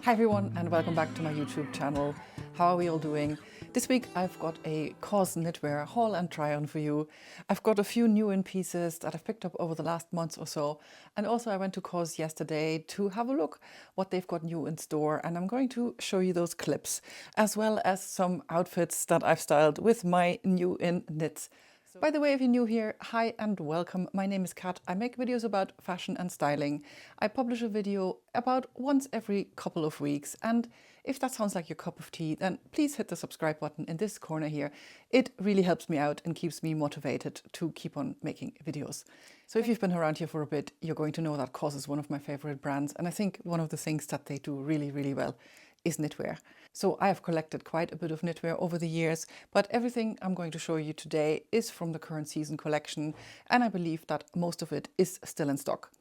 Hi everyone and welcome back to my YouTube channel. How are we all doing? This week I've got a Cos Knitwear haul and try on for you. I've got a few new in pieces that I've picked up over the last month or so, and also I went to Cos yesterday to have a look what they've got new in store, and I'm going to show you those clips as well as some outfits that I've styled with my new in knits. By the way, if you're new here, hi and welcome. My name is Kat. I make videos about fashion and styling. I publish a video about once every couple of weeks, and if that sounds like your cup of tea, then please hit the subscribe button in this corner here. It really helps me out and keeps me motivated to keep on making videos. So if you've been around here for a bit, you're going to know that Cos is one of my favorite brands, and I think one of the things that they do really, really well is knitwear. So I have collected quite a bit of knitwear over the years, but everything I'm going to show you today is from the current season collection, and I believe that most of it is still in stock.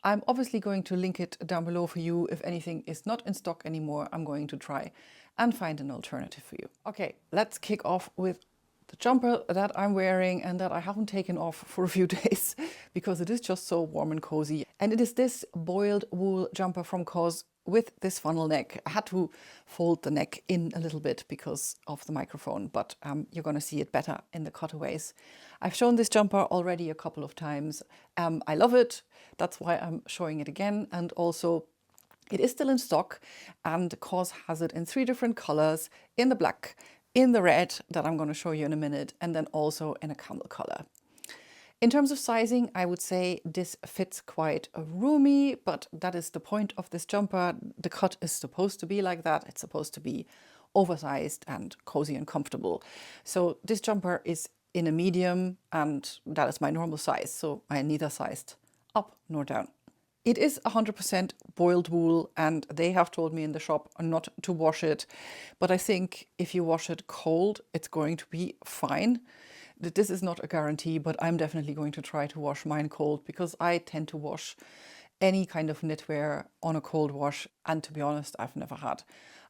I'm obviously going to link it down below for you. If anything is not in stock anymore, I'm going to try and find an alternative for you. Okay, let's kick off with the jumper that I'm wearing and that I haven't taken off for a few days because it is just so warm and cozy. And it is this boiled wool jumper from Cos with this funnel neck. I had to fold the neck in a little bit because of the microphone, but you're going to see it better in the cutaways. I've shown this jumper already a couple of times. I love it. That's why I'm showing it again. And also it is still in stock, and Cos has it in 3 different colors: in the black, in the red that I'm going to show you in a minute, and then also in a camel color. In terms of sizing, I would say this fits quite roomy, but that is the point of this jumper. The cut is supposed to be like that. It's supposed to be oversized and cozy and comfortable. So this jumper is in a medium, and that is my normal size. So I neither sized up nor down. It is 100% boiled wool, and they have told me in the shop not to wash it. But I think if you wash it cold, it's going to be fine. This is not a guarantee, but I'm definitely going to try to wash mine cold because I tend to wash any kind of knitwear on a cold wash. And to be honest, I've never had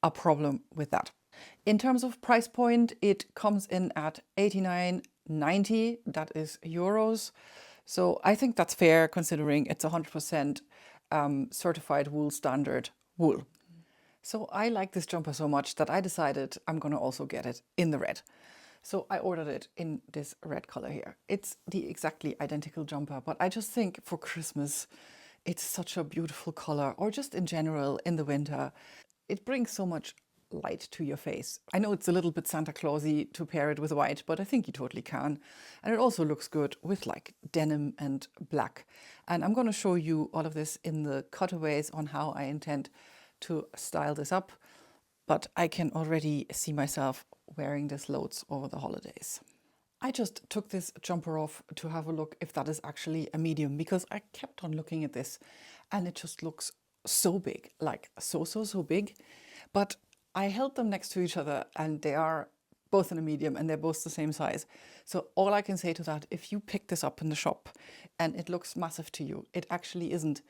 a problem with that. In terms of price point, it comes in at 89.90, that is euros. So I think that's fair considering it's 100% certified wool standard wool. So I like this jumper so much that I decided I'm going to also get it in the red. So I ordered it in this red color here. It's the exactly identical jumper, but I just think for Christmas, it's such a beautiful color, or just in general in the winter. It brings so much light to your face. I know it's a little bit Santa Clausy to pair it with white, but I think you totally can. And it also looks good with like denim and black. And I'm going to show you all of this in the cutaways on how I intend to style this up. But I can already see myself wearing this loads over the holidays. I just took this jumper off to have a look if that is actually a medium, because I kept on looking at this and it just looks so big, like so big. But I held them next to each other and they are both in a medium and they're both the same size. So all I can say to that, if you pick this up in the shop and it looks massive to you, it actually isn't.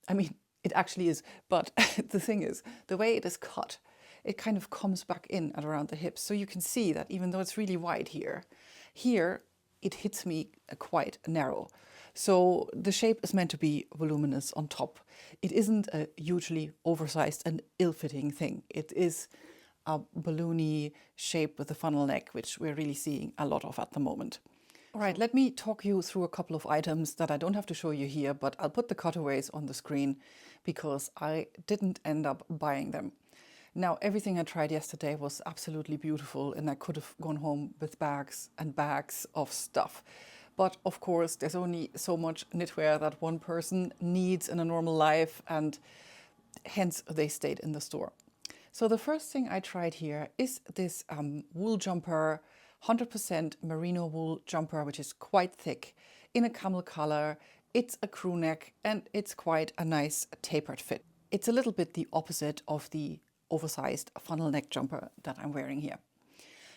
I mean, it actually is, but the thing is, the way it is cut, it kind of comes back in at around the hips. So you can see that even though it's really wide here it hits me quite narrow. So the shape is meant to be voluminous on top. It isn't a hugely oversized and ill-fitting thing. It is a balloony shape with a funnel neck, which we're really seeing a lot of at the moment. All right, let me talk you through a couple of items that I don't have to show you here, but I'll put the cutaways on the screen because I didn't end up buying them. Now, everything I tried yesterday was absolutely beautiful and I could have gone home with bags and bags of stuff. But of course, there's only so much knitwear that one person needs in a normal life, and hence they stayed in the store. So the first thing I tried here is this wool jumper, 100% merino wool jumper, which is quite thick in a camel color. It's a crew neck and it's quite a nice tapered fit. It's a little bit the opposite of the oversized funnel neck jumper that I'm wearing here.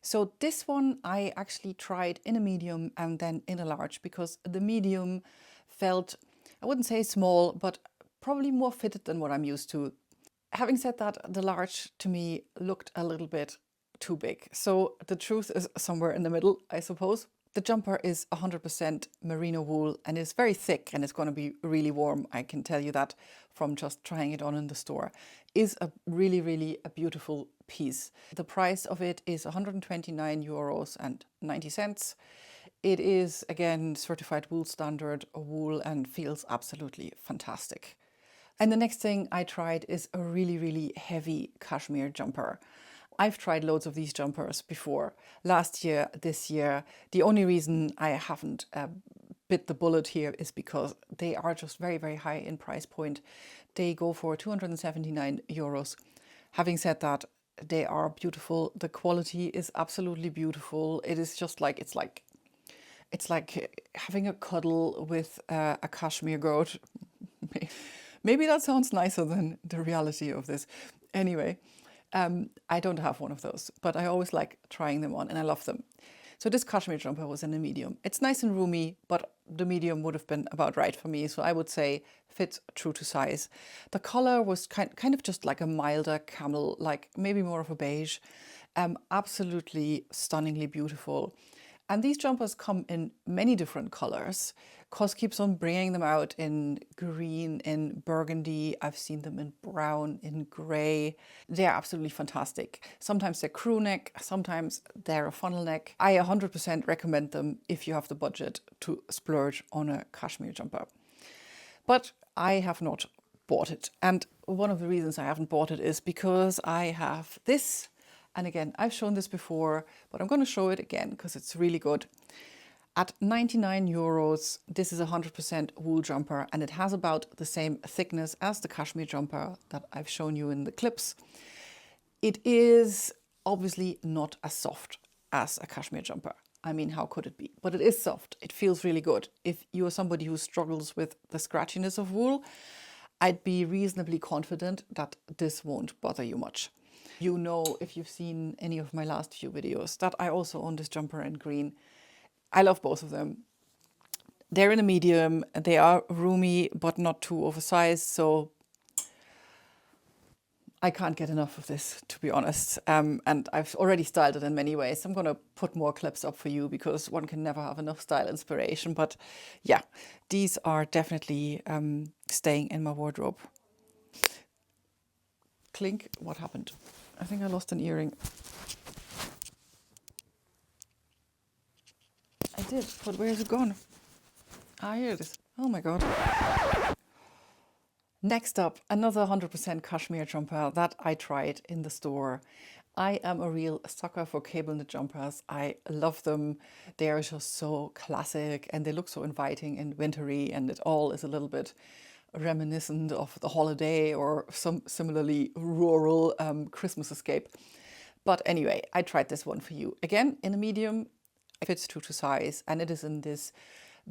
So this one I actually tried in a medium and then in a large because the medium felt, I wouldn't say small, but probably more fitted than what I'm used to. Having said that, the large to me looked a little bit too big. So the truth is somewhere in the middle, I suppose. The jumper is 100% merino wool and is very thick and it's going to be really warm. I can tell you that from just trying it on in the store. Is a really, really a beautiful piece. The price of it is 129 euros and 90 cents. It is, again, certified wool standard wool and feels absolutely fantastic. And the next thing I tried is a really, really heavy cashmere jumper. I've tried loads of these jumpers before, last year, this year. The only reason I haven't bit the bullet here is because they are just very, very high in price point. They go for 279 euros. Having said that, they are beautiful. The quality is absolutely beautiful. It is just like, it's like having a cuddle with a cashmere goat. Maybe that sounds nicer than the reality of this. Anyway, I don't have one of those, but I always like trying them on and I love them. So this cashmere jumper was in a medium. It's nice and roomy, but the medium would have been about right for me. So I would say fits true to size. The color was kind of just like a milder camel, like maybe more of a beige. Absolutely stunningly beautiful. And these jumpers come in many different colors. Cos keeps on bringing them out in green, in burgundy. I've seen them in brown, in grey. They're absolutely fantastic. Sometimes they're crew neck, sometimes they're a funnel neck. I 100% recommend them if you have the budget to splurge on a cashmere jumper. But I have not bought it. And one of the reasons I haven't bought it is because I have this. And again, I've shown this before, but I'm going to show it again because it's really good. At 99 euros, this is a 100% wool jumper and it has about the same thickness as the cashmere jumper that I've shown you in the clips. It is obviously not as soft as a cashmere jumper. I mean, how could it be? But it is soft. It feels really good. If you are somebody who struggles with the scratchiness of wool, I'd be reasonably confident that this won't bother you much. You know, if you've seen any of my last few videos, that I also own this jumper in green. I love both of them. They're in a medium, they are roomy, but not too oversized, so I can't get enough of this, to be honest. And I've already styled it in many ways. I'm going to put more clips up for you because one can never have enough style inspiration. But yeah, these are definitely staying in my wardrobe. Clink, what happened? I think I lost an earring. I did, but where is it gone? Ah, here it is. Oh my God. Next up, another 100% cashmere jumper that I tried in the store. I am a real sucker for cable knit jumpers. I love them. They are just so classic and they look so inviting and wintry, and it all is a little bit reminiscent of the holiday or some similarly rural Christmas escape. But anyway, I tried this one for you. Again, in a medium, it fits true to size, and it is in this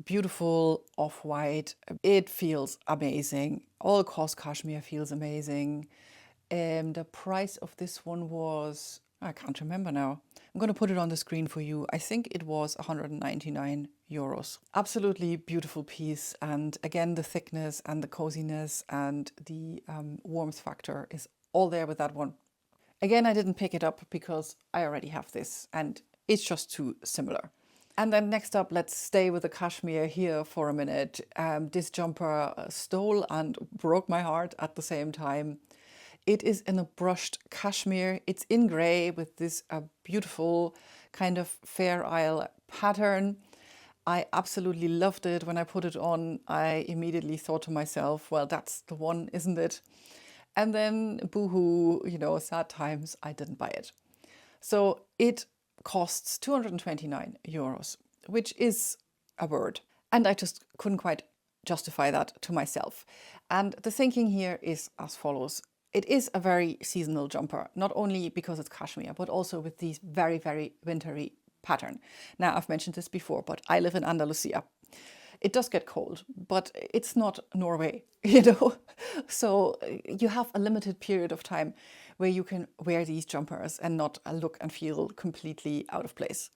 beautiful off-white. It feels amazing. All Cos cashmere feels amazing. The price of this one was, I can't remember now. I'm going to put it on the screen for you. I think it was 199 euros. Absolutely beautiful piece. And again, the thickness and the coziness and the warmth factor is all there with that one. Again, I didn't pick it up because I already have this and it's just too similar. And then next up, let's stay with the cashmere here for a minute. This jumper stole and broke my heart at the same time. It is in a brushed cashmere. It's in grey with this beautiful kind of Fair Isle pattern. I absolutely loved it. When I put it on, I immediately thought to myself, well, that's the one, isn't it? And then, boohoo, you know, sad times, I didn't buy it. So it costs 229 euros, which is a word. And I just couldn't quite justify that to myself. And the thinking here is as follows. It is a very seasonal jumper, not only because it's cashmere, but also with these very, very wintry pattern. Now, I've mentioned this before, but I live in Andalusia. It does get cold, but it's not Norway, you know. So you have a limited period of time where you can wear these jumpers and not look and feel completely out of place.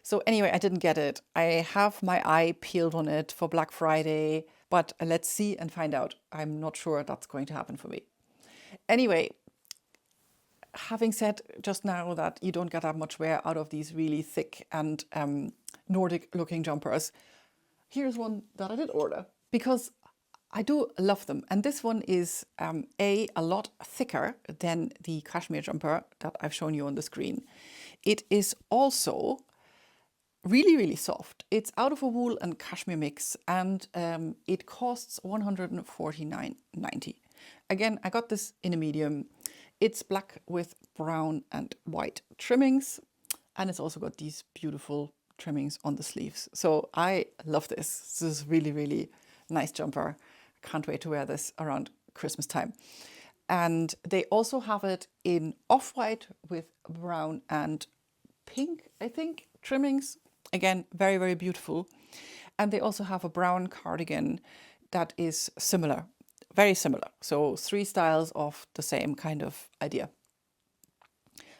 So anyway, I didn't get it. I have my eye peeled on it for Black Friday, but let's see and find out. I'm not sure that's going to happen for me. Anyway, having said just now that you don't get that much wear out of these really thick and Nordic looking jumpers, here's one that I did order because I do love them. And this one is a lot thicker than the cashmere jumper that I've shown you on the screen. It is also really, really soft. It's out of a wool and cashmere mix, and it costs $149.90. Again, I got this in a medium. It's black with brown and white trimmings, and it's also got these beautiful trimmings on the sleeves. So I love this. This is really, really nice jumper. Can't wait to wear this around Christmas time. And they also have it in off-white with brown and pink, I think, trimmings. Again, very, very beautiful. And they also have a brown cardigan that is similar, very similar. So 3 styles of the same kind of idea.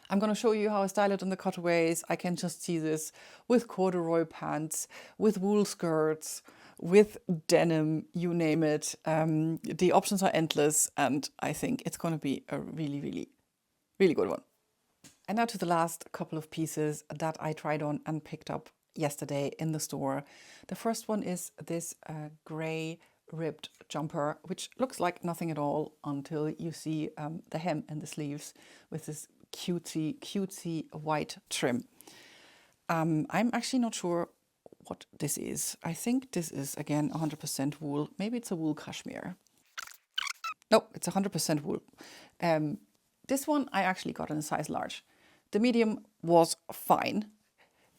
I'm going to show you how I style it in the cutaways. I can just see this with corduroy pants, with wool skirts, with denim, you name it. The options are endless, and I think it's going to be a really, really, really good one. And now to the last couple of pieces that I tried on and picked up yesterday in the store. The first one is this grey ribbed jumper, which looks like nothing at all until you see the hem and the sleeves with this cutesy white trim. I'm actually not sure what this is. I think this is again 100% wool. Maybe it's a wool cashmere. No, it's 100% wool. This one I actually got in a size large. The medium was fine.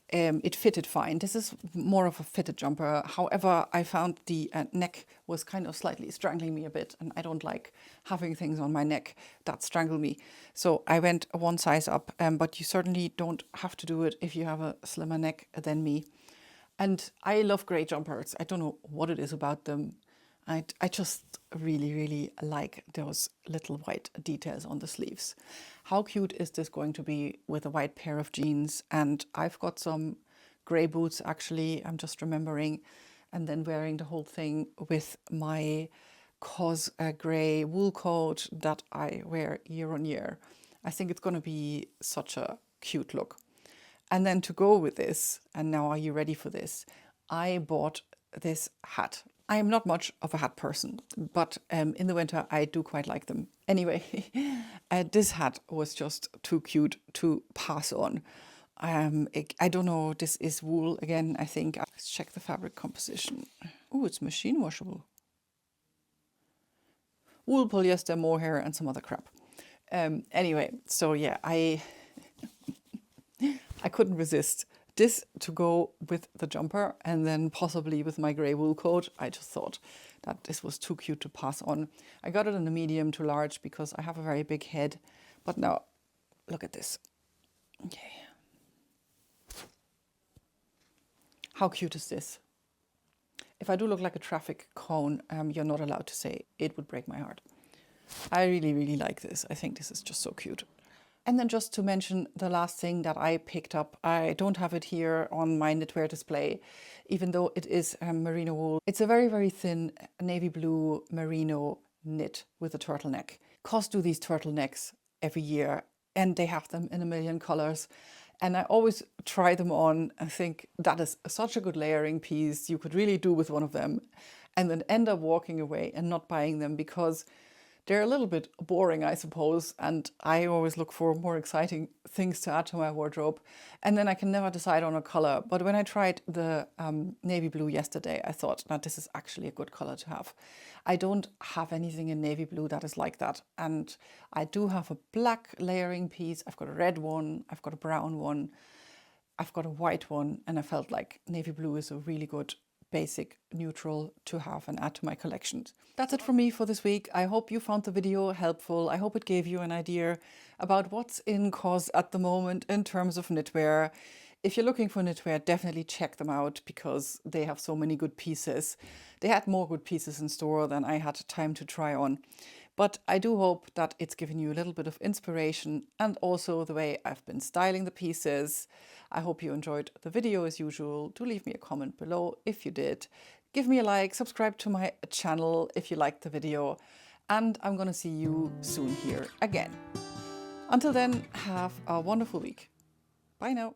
It fitted fine. This is more of a fitted jumper. However, I found the neck was kind of slightly strangling me a bit, and I don't like having things on my neck that strangle me. So I went one size up, but you certainly don't have to do it if you have a slimmer neck than me. And I love grey jumpers. I don't know what it is about them. I just really, really like those little white details on the sleeves. How cute is this going to be with a white pair of jeans? And I've got some grey boots, actually, I'm just remembering, and then wearing the whole thing with my Cos grey wool coat that I wear year on year. I think it's going to be such a cute look. And then to go with this, and now are you ready for this? I bought this hat. I am not much of a hat person, but in the winter I do quite like them. Anyway, this hat was just too cute to pass on. I don't know, this is wool again, I think. Let's check the fabric composition. Oh, it's machine washable. Wool, polyester, mohair, and some other crap. Anyway, so yeah, I couldn't resist this to go with the jumper and then possibly with my grey wool coat. I just thought that this was too cute to pass on. I got it in a medium to large because I have a very big head. But now, look at this. Okay. How cute is this? If I do look like a traffic cone, you're not allowed to say. It would break my heart. I really, really like this. I think this is just so cute. And then just to mention the last thing that I picked up, I don't have it here on my knitwear display, even though it is merino wool. It's a very, very thin navy blue merino knit with a turtleneck. Cos do these turtlenecks every year, and they have them in a million colors. And I always try them on and think that is such a good layering piece. You could really do with one of them, and then end up walking away and not buying them because they're a little bit boring, I suppose, and I always look for more exciting things to add to my wardrobe, and then I can never decide on a color. But when I tried the navy blue yesterday, I thought, now this is actually a good color to have. I don't have anything in navy blue that is like that, and I do have a black layering piece. I've got a red one, I've got a brown one, I've got a white one, and I felt like navy blue is a really good basic neutral to have and add to my collections. That's it for me for this week. I hope you found the video helpful. I hope it gave you an idea about what's in Cos at the moment in terms of knitwear. If you're looking for knitwear, definitely check them out because they have so many good pieces. They had more good pieces in store than I had time to try on. But I do hope that it's given you a little bit of inspiration and also the way I've been styling the pieces. I hope you enjoyed the video as usual. Do leave me a comment below if you did. Give me a like, subscribe to my channel if you liked the video, and I'm gonna see you soon here again. Until then, have a wonderful week. Bye now.